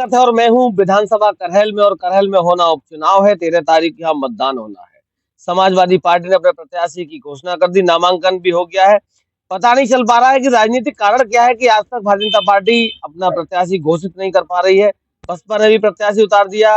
स्वागत है और मैं हूं विधानसभा करहल में और करहल में होना उपचुनाव है। 13 तारीख यहाँ मतदान होना है। समाजवादी पार्टी ने अपने प्रत्याशी की घोषणा कर दी, नामांकन भी हो गया है। पता नहीं चल पा रहा है कि राजनीतिक कारण क्या है कि आज तक भारतीय जनता पार्टी अपना प्रत्याशी घोषित नहीं कर पा रही है। बसपा ने भी प्रत्याशी उतार दिया,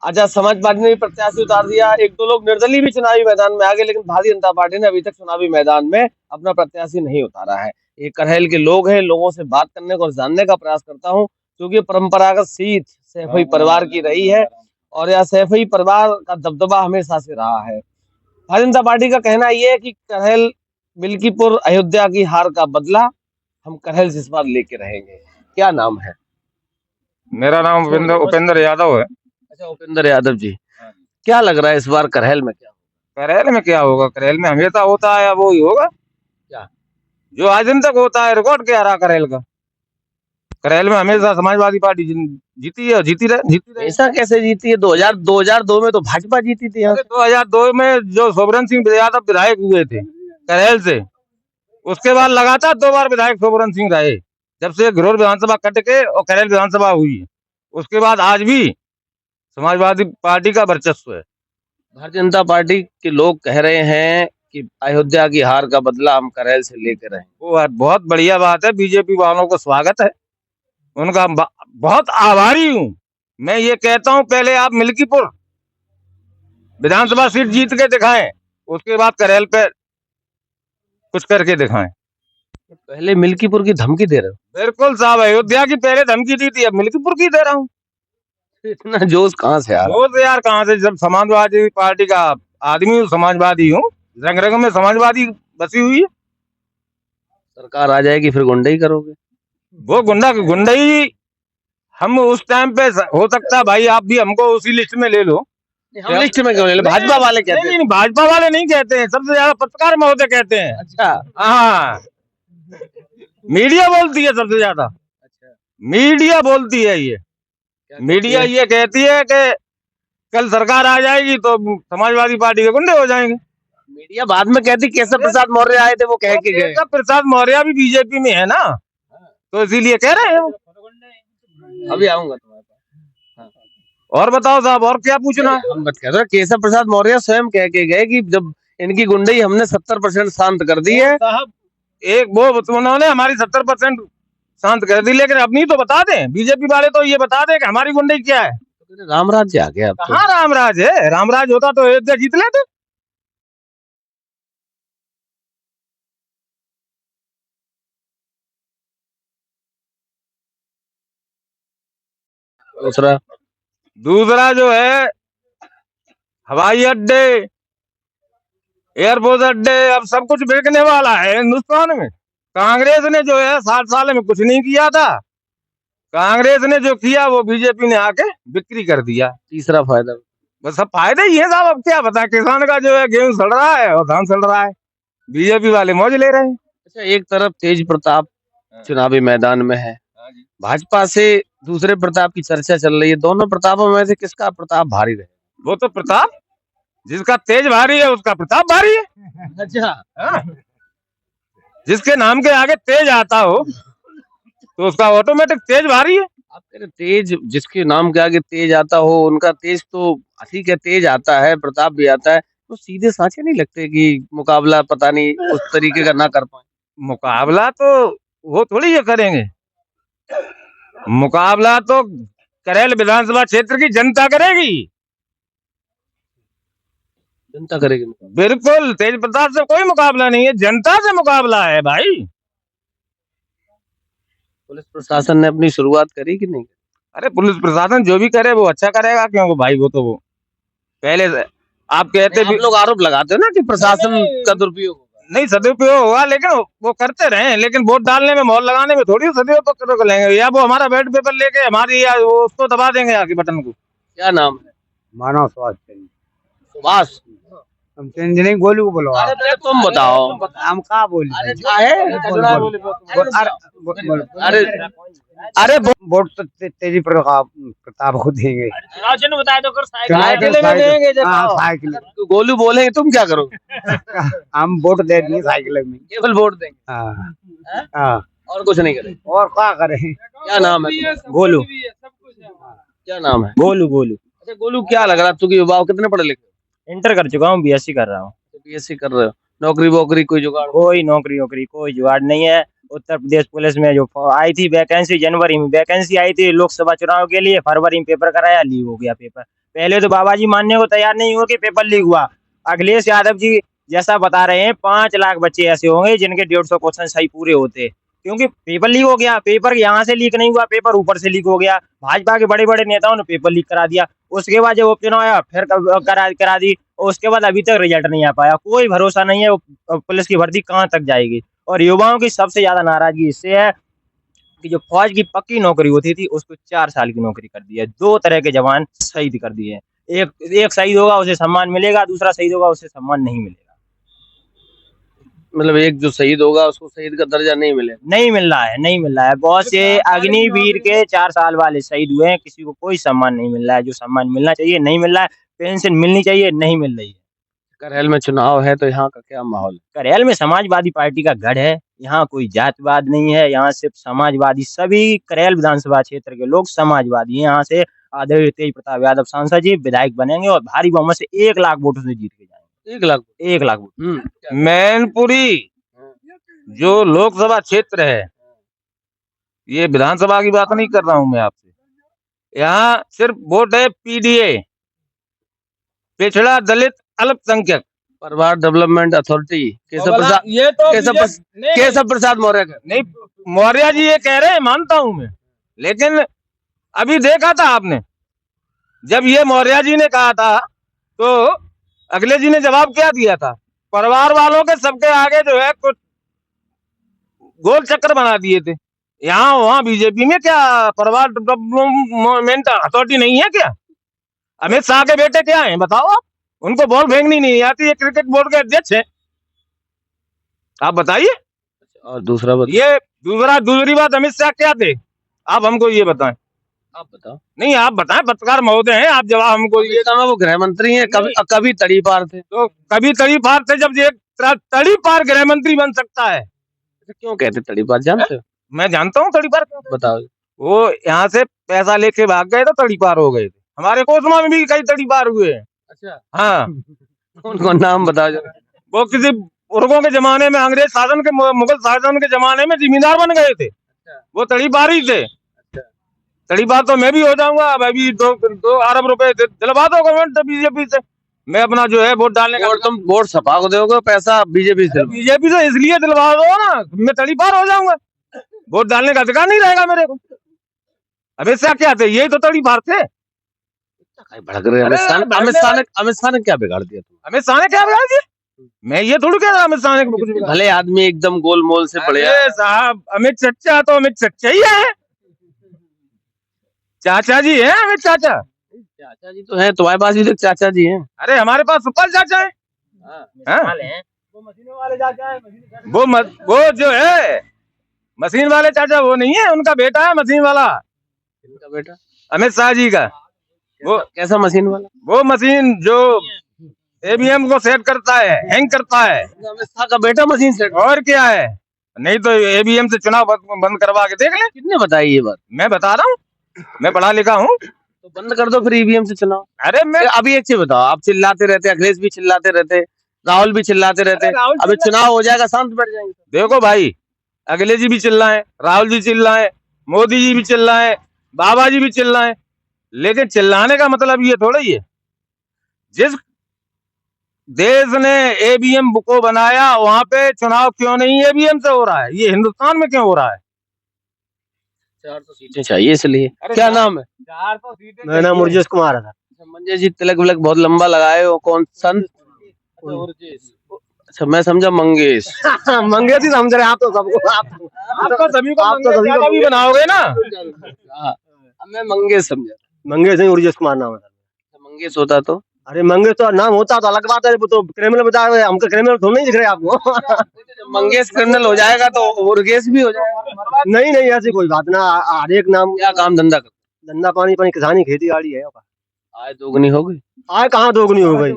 आजाद समाज पार्टी ने भी प्रत्याशी उतार दिया, एक दो लोग निर्दलीय भी चुनावी मैदान में आ गए, लेकिन भारतीय जनता पार्टी ने अभी तक चुनावी मैदान में अपना प्रत्याशी नहीं उतारा है। ये करहल के लोग हैं, लोगों से बात करने को और जानने का प्रयास करता हूँ, क्योंकि परंपरागत सीट सैफई परिवार की रही है और यह सैफई परिवार का दबदबा हमेशा से रहा है। भारतीय जनता पार्टी का कहना यह है कि करहल मिल्कीपुर अयोध्या की हार का बदला हम करहल से इस बार लेके रहेंगे। क्या नाम है? मेरा नाम उपेंद्र यादव है। अच्छा, उपेंद्र यादव जी, क्या लग रहा है इस बार करहल में क्या? करहल में क्या होगा? करहल में हमेशा होता है, वो ही होगा क्या जो आज दिन तक होता है। रिकॉर्ड क्या रहा करहल का? करहल में हमेशा समाजवादी पार्टी जीती है, जीती रहे। ऐसा कैसे जीती है? 2002 में तो भाजपा जीती थी। 2002 में जो सोबरन सिंह यादव विधायक हुए थे करहल से, उसके बाद लगातार 2 बार विधायक सोबरन सिंह रहे, जब से घिरोर विधानसभा कट के और करहल विधानसभा हुई। उसके बाद आज भी समाजवादी पार्टी का वर्चस्व है। भारतीय जनता पार्टी के लोग कह रहे हैं कि अयोध्या की हार का बदला हम करहल से लेकर रहेंगे। वो बहुत बढ़िया बात है, बीजेपी वालों को स्वागत है, उनका बहुत आभारी हूँ। मैं ये कहता हूँ, पहले आप मिल्कीपुर विधानसभा सीट जीत के दिखाएं, उसके बाद करहल पे कुछ करके दिखाएं। पहले मिल्कीपुर की धमकी दे रहे हो? बिल्कुल साहब, अयोध्या की पहले धमकी दी थी, अब मिल्कीपुर की दे रहा हूँ। इतना जोश कहाँ से आ रहा है? जोश यार कहाँ से, जब समाजवादी पार्टी का आदमी हूँ, समाजवादी हूँ, रंग रंग में समाजवादी बसी हुई है। सरकार आ जाएगी फिर गुंडई करोगे? वो गुंडई हम उस टाइम पे हो सकता है भाई, आप भी हमको उसी लिस्ट में ले लो। हम लिस्ट में क्यों ले लो? भाजपा वाले कहते हैं। नहीं, भाजपा वाले नहीं कहते हैं, सबसे ज्यादा पत्रकार महोदय कहते हैं। अच्छा, हाँ, मीडिया बोलती है सबसे ज्यादा। अच्छा, मीडिया बोलती है ये, मीडिया ये कहती है कि कल सरकार आ जाएगी तो समाजवादी पार्टी के गुंडे हो जाएंगे। मीडिया बाद में कहती केशव प्रसाद मौर्य आए थे, वो कह के गए। केशव प्रसाद मौर्य भी बीजेपी में है ना, तो इसीलिए कह रहे हैं वो। अभी आऊंगा तुम्हारे पास। और बताओ साहब, और क्या पूछना है? हम बात कर रहे हैं, केशव प्रसाद मौर्य स्वयं कह के गए कि जब इनकी गुंडई हमने 70% शांत कर दी है। एक वो उन्होंने हमारी 70% शांत कर दी, लेकिन अब नहीं तो बता दें, बीजेपी वाले तो ये बता दें कि हमारी गुंडई क्या है। रामराज आ गया। कहाँ रामराज है? रामराज होता तो अयोध्या जीत लेते। दूसरा जो है हवाई अड्डे, एयरपोर्ट अड्डे, अब सब कुछ बिकने वाला है हिंदुस्तान में। कांग्रेस ने जो है 60 साल में कुछ नहीं किया था, कांग्रेस ने जो किया वो बीजेपी ने आके बिक्री कर दिया। तीसरा फायदा बस सब फायदे ही है साहब। अब क्या बताएं, किसान का जो है गेहूं सड़ रहा है और धान सड़ रहा है, बीजेपी वाले मौज ले रहे हैं। अच्छा, एक तरफ तेज प्रताप चुनावी मैदान में है, भाजपा से दूसरे प्रताप की चर्चा चल रही है। दोनों प्रतापों में से किसका प्रताप भारी रहे? वो तो प्रताप, जिसका तेज भारी है उसका प्रताप भारी है। अच्छा, हाँ? जिसके नाम के आगे तेज आता हो तो उसका ऑटोमेटिक तेज भारी है। आप कह रहे तेज, जिसके नाम के आगे तेज आता हो उनका तेज तो ठीक है, तेज आता है, प्रताप भी आता है, तो सीधे साचे नहीं लगते कि मुकाबला पता नहीं उस तरीके का ना कर पाए? मुकाबला तो वो थोड़ी ये करेंगे, मुकाबला तो करहल विधानसभा क्षेत्र की जनता करेगी। जनता करेगी? बिल्कुल, तेज प्रताप से कोई मुकाबला नहीं है, जनता से मुकाबला है भाई। पुलिस प्रशासन ने अपनी शुरुआत करी कि नहीं? अरे पुलिस प्रशासन जो भी करे वो अच्छा करेगा, क्योंकि भाई वो तो वो पहले से आप कहते आप लोग आरोप लगाते हो ना कि प्रशासन का दुरुपयोग। नहीं, सदुपयोग होगा, लेकिन वो करते रहे, लेकिन वोट डालने में, मोहर लगाने में थोड़ी सदुपयोग कर लेंगे, या वो हमारा बैलेट पेपर लेके हमारी या वो उसको दबा देंगे आगे बटन को। क्या नाम है? मानव सुभाष। हम चेंज नहीं, गोलू को बोलो। अरे तुम बताओ, हम कहाँ बोल अरे क्या है? अरे अरे वोट तो तेजी प्रताप को देंगे। बताए तो साइकिल में देंगे। साइकिल गोलू बोलेंगे, तुम क्या करोगे? हम वोट दे दिए साइकिल में, केवल वोट देंगे? हाँ, और कुछ नहीं करेंगे? और क्या करें? क्या नाम है? गोलू। क्या नाम है? गोलू गोलू। अच्छा गोलू, क्या लग रहा है चूंकि युवा हो, कितने पढ़े लिखे इंटर कर चुका हूँ, बीएससी कर रहा हूँ। हो? बीएससी कर रहे हो, नौकरी वोकरी कोई जुगाड़? कोई नौकरी वोकरी कोई जुगाड़ नहीं है। उत्तर प्रदेश पुलिस में जो आई थी वैकेंसी, जनवरी में वैकेंसी आई थी लोकसभा चुनाव के लिए, फरवरी में पेपर कराया, लीक हो गया पेपर। पहले तो बाबा जी मानने को तैयार नहीं हुए कि पेपर लीक हुआ। अखिलेश यादव जी जैसा बता रहे हैं 5 लाख बच्चे ऐसे होंगे जिनके 150 क्वेश्चन सही पूरे होते, क्योंकि पेपर लीक हो गया। पेपर यहाँ से लीक नहीं हुआ, पेपर ऊपर से लीक हो गया। भाजपा के बड़े बड़े नेताओं ने पेपर लीक करा दिया। उसके बाद जब उपचुनाव आया फिर करा दी, और उसके बाद अभी तक रिजल्ट नहीं आ पाया। कोई भरोसा नहीं है पुलिस की भर्ती कहाँ तक जाएगी। और युवाओं की सबसे ज्यादा नाराजगी इससे है कि जो फौज की पक्की नौकरी होती थी उसको 4 साल की नौकरी कर दी है। 2 तरह के जवान शहीद कर दिए हैं। एक शहीद होगा उसे सम्मान मिलेगा, दूसरा शहीद होगा उसे सम्मान नहीं मिलेगा। मतलब एक जो शहीद होगा उसको शहीद का दर्जा नहीं मिलेगा? नहीं मिल रहा है, नहीं मिल रहा है। बहुत से अग्निवीर के 4 साल वाले शहीद हुए हैं, किसी को कोई सम्मान नहीं मिल रहा है। जो सम्मान मिलना चाहिए नहीं मिल रहा है। पेंशन मिलनी चाहिए नहीं मिल रही है। करेल में चुनाव है तो यहाँ का क्या माहौल है? करेल में समाजवादी पार्टी का गढ़ है। यहाँ कोई जातिवाद नहीं है, यहाँ सिर्फ समाजवादी। सभी करेल विधानसभा क्षेत्र के लोग समाजवादी हैं। यहाँ से आदरणीय तेज प्रताप यादव सांसद जी विधायक बनेंगे और भारी बहुमत से 1 लाख वोटों से जीत के जाएंगे। 1 लाख? 1 लाख वोट। मैनपुरी जो लोकसभा क्षेत्र है, ये विधानसभा की बात नहीं कर रहा हूं मैं आपसे। यहाँ सिर्फ वोट है पीडीए, पिछड़ा दलित अल्पसंख्यक परिवार डेवलपमेंट अथॉरिटी केशव प्रसाद, ये तो केशव प्रसाद मौर्य का। नहीं, मौर्य जी ये कह रहे हैं, मानता हूं मैं, लेकिन अभी देखा था आपने जब ये मौर्य जी ने कहा था तो अखिलेश जी ने जवाब क्या दिया था? परिवार वालों के सबके आगे जो है कुछ गोल चक्कर बना दिए थे। यहाँ वहाँ बीजेपी में क्या परिवार डेवलपमेंट अथॉरिटी नहीं है क्या? अमित शाह के बेटे क्या हैं बताओ आप? उनको बॉल फेंकनी नहीं आती, ये क्रिकेट बोर्ड के अध्यक्ष हैं। आप बताइए। और दूसरा ये दूसरी बात, अमित शाह क्या थे? आप हमको ये बताएं। आप बताओ। नहीं आप बताएं, पत्रकार महोदय हैं आप, जवाब हमको ये। समय वो गृह मंत्री हैं, कभी तड़ी पार थे। तो कभी तड़ी पार थे, जब एक तड़ी पार गृह मंत्री बन सकता है। क्यों कहते तड़ी पार, जानते हो? मैं जानता हूँ तड़ी पार क्यों। बताओ। वो यहाँ से पैसा लेके भाग गए तो तड़ी पार हो गए थे। हमारे कोसमा में भी कई तड़ी पार हुए हैं। अच्छा, हाँ। कौन कौन नाम बताओ जरा। वो किसी बुजुर्गों के जमाने में, अंग्रेज शासन के, मुगल शासन के जमाने में जिम्मेदार बन गए थे। वो तड़ी पार ही थे। तड़ी पार तो मैं भी हो जाऊंगा। अभी 2 अरब रुपए दिलवा दो गवर्नमेंट बीजेपी से, मैं अपना जो है वोट डालने का। तुम वोट सपा को दोगे, पैसा बीजेपी से? बीजेपी से इसलिए दिलवा दो ना, मैं तड़ी पार हो जाऊंगा। वोट डालने का अधिकार नहीं रहेगा मेरे को। अमित शाह क्या थे? यही तो तड़ी पार थे। भड़क रहे अमित शाह ने क्या बिगाड़ दिया? अमित शाह ने क्या बिगाड़ दिया? मैं ये थोड़ी कह रहा अमित शाह ने कुछ बिगाड़ा। भले आदमी एकदम गोलमोल से बढ़िया। अरे साहब, अमित सच्चा तो अमित सच्चा ही है। चाचा जी हैं अमित चाचा। चाचा जी तो है, तुम्हारे पास भी तो चाचा जी हैं। अरे हमारे पास सुपल चाचा है। वो मशीनों वाले चाचा है। वो जो है मशीन वाले चाचा, वो नहीं है, उनका बेटा है मशीन वाला। इनका बेटा अमित शाह जी का। वो कैसा मशीन वाला? वो मशीन जो ईवीएम को सेट करता है, हैंग करता है। अमित शाह का बेटा मशीन सेट? और क्या है, नहीं तो ईवीएम से चुनाव बंद करवा के देख ले। कितने बताई ये बात? मैं बता रहा हूँ, मैं पढ़ा लिखा हूँ। तो बंद कर दो फिर ईवीएम से चुनाव। अरे मैं अभी एक चीज बताओ, आप चिल्लाते रहते, अखिलेश भी चिल्लाते रहते, राहुल भी चिल्लाते रहते, अभी चुनाव हो जाएगा शांत बैठ जाएंगे। देखो भाई, अखिलेश जी भी चिल्लाए, राहुल जी चिल्लाए, मोदी जी भी चिल्लाए, बाबा जी भी चिल्लाए, लेकिन चिल्लाने का मतलब ये थोड़ा ही है। जिस देश ने ईवीएम को बनाया वहां पे चुनाव क्यों नहीं ईवीएम से हो रहा है? ये हिंदुस्तान में क्यों हो रहा है? 400 सीटें चाहिए इसलिए। क्या नाम है? 400 सीटें। मेरा नाम उर्जेश कुमार है। मंजे जी, तिलक विलक बहुत लंबा लगाए हो, कौन संत? अच्छा, मैं समझा मंगेश। मंगेश ही समझ रहे आप तो सबको। आपको सभी को भी बनाओगे ना। मैं मंगेश समझा। मंगेश नहीं, उर्जेश कुमार नाम है। मंगेश होता तो? अरे मंगेश तो नाम होता तो अलग बात है, वो तो क्रिमिनल बता रहे, हमको क्रिमिनल थोड़ा नहीं दिख रहे आपको। मंगेश क्रिमिनल हो जाएगा तो उर्गेश भी हो जाएगा। नहीं नहीं, ऐसी कोई बात ना। हर एक नाम। क्या काम धंधा करते? धंधा पानी किसानी खेती बाड़ी है। आय दोगुनी हो गई? आय कहाँ दोगुनी हो गई?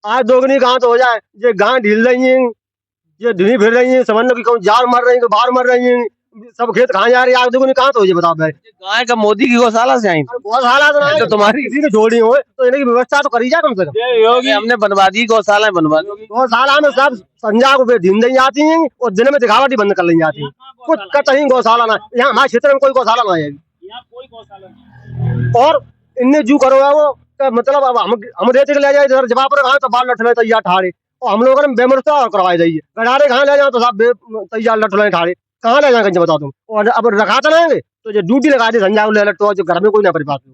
आय दोगुनी कहाँ तो हो जाए। ये गाय ढील रही है, ये ढीली फिर रही है, समझ लो कि कौन जाल मर रही है, बाहर मर रही है। सब खेत कहाँ जा रही है, आप देखो नहीं कहाँ तो ये बताओ भाई। गाय का मोदी की गौशाला से आई थी। बहुत हालात ये तो तुम्हारी किसी ने छोड़ी हो तो इनकी व्यवस्था तो करी जाए कम से कम। अरे हमने बनवा दी गौशाला बनवा दी। गौशाला में सब संजा को ढीम दी जाती हैं और दिन में दिखावटी बंद कर ली जाती है। कुछ कहीं गौशाला ना, यहाँ हमारे क्षेत्र में कोई गौशाला ना है। और इनने जू करो है वो तो मतलब अब हम रेत के ले जाए इधर जवाब पर कहा तो बाल लठले तैयार ठाड़े और हम लोगों ने बेमरता करवाई जाइए गडारे कहाँ ले जाओ तो सब तैयार लठले ठाड़े कहाँ ले जाएंगे बताओ तुम। और अब रखा तो नहीं तो जो ड्यूटी लगा दी संजा को ले लटो जो घर में कोई ना कर पाते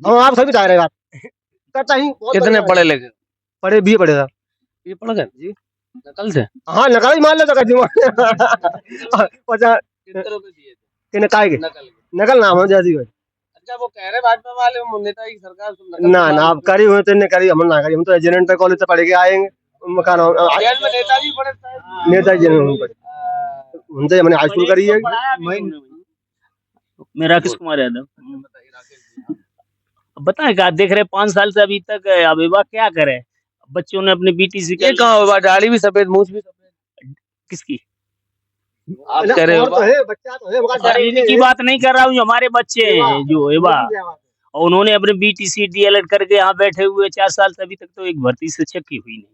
हम आप सभी चाह रहे बात करता ही। कितने पढ़े लिखे? पढ़े भी पढ़े था ये पढ़ गए जी नकल से? हाँ नकल ही मान लेता कर कितने रुपए दिए थे काय के नकल के? नकल नाम हो जैसी कोई अच्छा वो कह रहे भाजपा वाले नेता की सरकार तुम नकल ना ना आप करी हुए तो इन्हें करी हम ना करी हम तो जनरेटर कॉलेज से पढ़ के आएंगे मकान जेल में नेताजी पढ़े थे। नेताजी उनसे हमने हाई स्कूल करी है। मैं राकेश कुमार यादव। बताएं क्या देख रहे 5 साल से अभी तक अब विवाह क्या करे। बच्चों ने अपने बीटीसी ये कहाँ हुआ? दाढ़ी भी सफेद मूछ भी सफेद किसकी आप कह रहे हो? तो है बच्चा तो है अरे इनकी बात नहीं कर रहा हूँ, जो हमारे बच्चे हैं जो विवाह और उन्होंने अपने बीटीसी डीएलएड करके यहाँ बैठे हुए 4 साल से अभी तक तो एक भर्ती शिक्षक की हुई नहीं।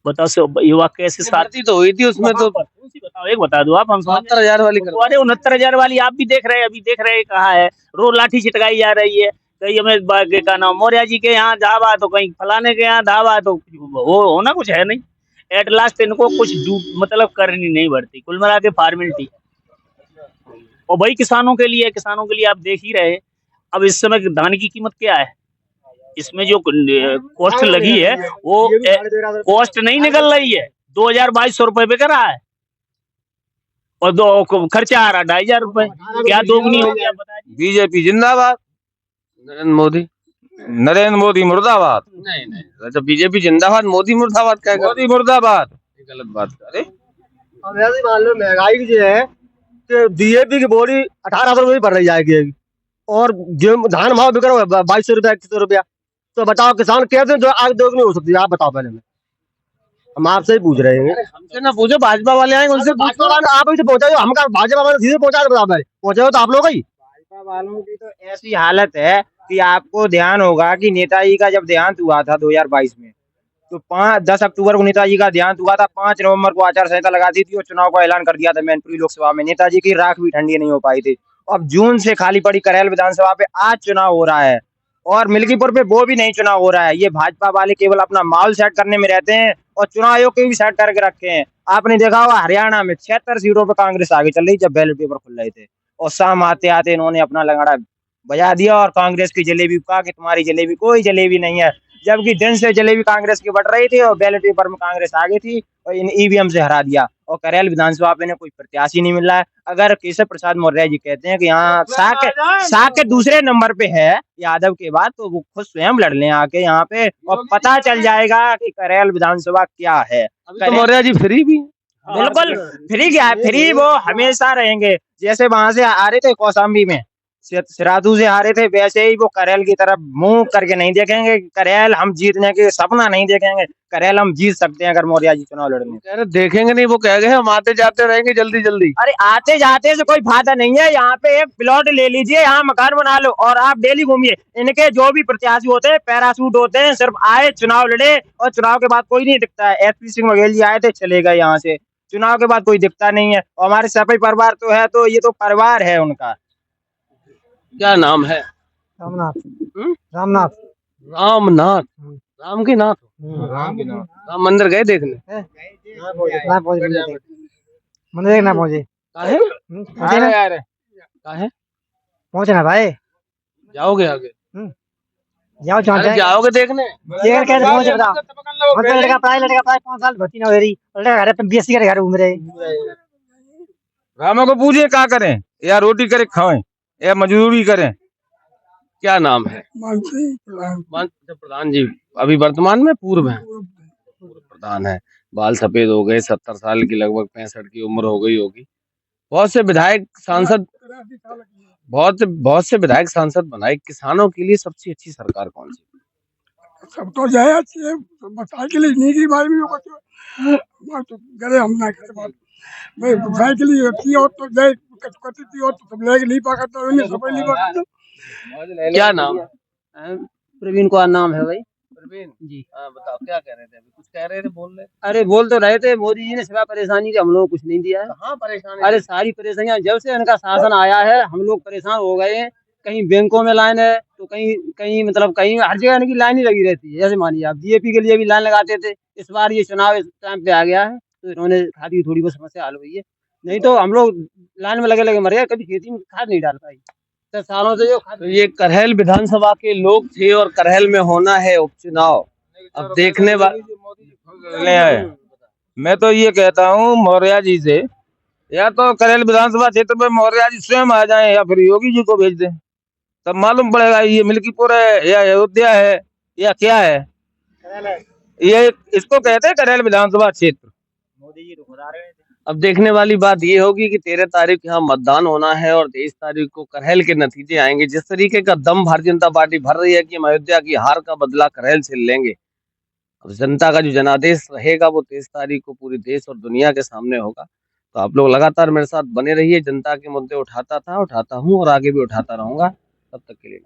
बताओ से युवा कैसे साथ भर्ती तो हुई थी उसमें तो बताओ एक बता दो आप हम 72,000 वाली करवा। अरे 69,000 वाली आप भी देख रहे हैं अभी देख रहे हैं कहाँ है रोज लाठी छिटकाई जा रही है। कहीं हमें का नाम मौर्य जी के यहाँ धावा तो कहीं फलाने के यहाँ धावा तो वो होना कुछ है नहीं। एट लास्ट इनको कुछ मतलब करनी नहीं पड़ती कुल मिला के फॉर्मेलिटी। और भाई किसानों के लिए आप देख ही रहे अब इस समय धान की कीमत क्या है। इसमें जो कॉस्ट लगी है वो कॉस्ट नहीं निकल रही है 2,200 रुपए पे करा है और दो खर्चा आ रहा 2,500 रुपए क्या दोगुनी हो गया बताइए। बीजेपी जिंदाबाद, नरेंद्र मोदी मुर्दाबाद। नहीं नहीं अच्छा बीजेपी जिंदाबाद मोदी मुर्दाबाद क्या मोदी मुर्दाबाद। गलत बात कर। अरे अब ऐसे मान लो महंगाई की जो है कि डीएपी की बोरी 1,800 रुपये पड़ रही जाएगी और गेहूं धान भाव बिक रहा है 2,200 रुपया 2100 रुपया। तो बताओ किसान कैसे जो आग दोगुनी हो सकती है आप बताओ पहले में हम आपसे ही पूछ रहे हैं। हमसे ना पूछो भाजपा वाले आएंगे उनसे भाजपा वाले आप ही से पहुंचाओ हम भाजपा वाले सीधे पहुंचा दो बताओ पहुंचाओ तो आप लोग ही। भाजपा वालों की तो ऐसी हालत है कि आपको ध्यान होगा कि नेताजी का जब देहांत हुआ था 2022 में तो 10 अक्टूबर को नेताजी का देहांत हुआ था। 5 नवंबर को आचार संहिता लगा दी थी और चुनाव का ऐलान कर दिया था मैनपुरी लोकसभा में। नेताजी की राख भी ठंडी नहीं हो पाई थी। अब जून से खाली पड़ी करेल विधानसभा पे आज चुनाव हो रहा है और मिल्कीपुर पे वो भी नहीं चुनाव हो रहा है। ये भाजपा वाले केवल अपना माहौल सेट करने में रहते हैं और चुनाव आयोग के भी सेट करके रखे हैं। आपने देखा होगा हरियाणा में 76 सीटों पर कांग्रेस आगे चल रही जब बैलेट पेपर खुल रहे थे और शाम आते आते इन्होंने अपना लंगड़ा बजा दिया और कांग्रेस की जलेबी कहा कि तुम्हारी जलेबी कोई जलेबी नहीं है। जबकि दिन से जलेबी कांग्रेस की बढ़ रही थी और बैलेट पेपर में कांग्रेस आगे थी और इन ईवीएम से हरा दिया और करेल विधानसभा पे कोई प्रत्याशी नहीं मिल रहा है। अगर केशव प्रसाद मौर्य जी कहते हैं कि यहाँ साके दूसरे नंबर पे है यादव के बाद तो वो खुद स्वयं लड़ लें आके यहाँ पे और पता चल जाएगा कि करेल विधानसभा क्या है। तो मौर्य जी फ्री भी बिल्कुल फ्री क्या है, फ्री वो हमेशा रहेंगे। जैसे वहां से आ रहे थे कौशाम्बी में सिराथू से हारे थे वैसे ही वो करेल की तरफ मुंह करके नहीं देखेंगे। करेल हम जीतने के सपना नहीं देखेंगे। करेल हम जीत सकते हैं अगर मौर्य जी चुनाव लड़ने। देखेंगे नहीं वो कह गए हम आते जाते रहेंगे जल्दी जल्दी। अरे आते जाते से कोई फायदा नहीं है। यहाँ पे एक प्लॉट ले लीजिए यहाँ मकान बना लो और आप डेली घूमिए। इनके जो भी प्रत्याशी होते हैं पैरासूट होते हैं सिर्फ आए चुनाव लड़े और चुनाव के बाद कोई नहीं दिखता है। एसपी सिंह बघेल जी आए थे चले गए यहाँ से चुनाव के बाद कोई दिखता नहीं है। और हमारे सपई परिवार तो है तो ये तो परिवार है उनका। क्या नाम है? रामनाथ रामनाथ राम के नाथ राम मंदिर गए देखने? मंदिर देखना पहुंचे काहे? काहे? पहुंचे ना भाई जाओगे आगे? जाओ अरे जाओगे देखने? कैसे पहुंचे बताओ। लड़का पढ़ाई 5 साल भर्ती ना हो रही लड़का घर पे बीएससी के घर घूम रहे। रामा को पूछिए क्या करें या रोटी करे खाएं या मजदूरी करें। क्या नाम है? प्रधान जी अभी वर्तमान में पूर्व है प्रधान है। बाल सफेद हो गए 70 साल की लगभग 65 की उम्र हो गई होगी। बहुत से विधायक सांसद बहुत से विधायक सांसद बनाए। किसानों के लिए सबसे अच्छी सरकार कौन सी? सब तो जाए अच्छी है बताए के लिए नहीं की भाई भी तो गरे हम ना करे बात भाई साइकिल ही होती और तो जाए कटी थी और तो सब लेके नहीं पा करता उन्हें सब नहीं पा करता। क्या नाम है? प्रवीण कुमार नाम है भाई प्रवीण जी। हाँ बताओ क्या कह रहे थे अभी? कुछ कह रहे थे, बोल रहे अरे बोल तो रहे थे मोदी जी ने सिवा परेशानी के हम लोग को कुछ नहीं दिया है। कहाँ परेशानी? अरे सारी परेशानियां जब से इनका शासन आया है हम लोग परेशान हो गए हैं। कहीं बैंकों में लाइन है तो कहीं कहीं मतलब कहीं हर जगह इनकी लाइन ही लगी रहती है। जैसे मानिए आप जीएपी के लिए भी लाइन लगाते थे, इस बार ये चुनाव इस टाइम पे आ गया है तो इन्होंने खाद की थोड़ी बहुत समस्या हल हुई है। नहीं तो हम लोग लाइन में लगे लगे मर गए, कभी खेती में खाद नहीं डाल पाई 10 सालों से जो खाद। तो ये करहल विधानसभा के लोग थे और करहल में होना है उपचुनाव। अब देखने ले आए। मैं तो ये कहता हूँ मौर्य जी से, या तो करेल विधानसभा क्षेत्र में मौर्य जी स्वयं आ जाएं या फिर योगी जी को भेज दें, तब मालूम पड़ेगा ये मिल्कीपुर है या अयोध्या है या क्या है। ये इसको कहते हैं करेल विधानसभा क्षेत्र। मोदी जी तो खुद आ रहे थे। अब देखने वाली बात ये होगी कि 13 तारीख यहाँ मतदान होना है और 23 तारीख को करहल के नतीजे आएंगे। जिस तरीके का दम भारतीय जनता पार्टी भर रही है कि हम अयोध्या की हार का बदला करहल से लेंगे, अब जनता का जो जनादेश रहेगा वो 23 तारीख को पूरे देश और दुनिया के सामने होगा। तो आप लोग लगातार मेरे साथ बने रहिए। जनता के मुद्दे उठाता हूँ और आगे भी उठाता रहूंगा। तब तक के लिए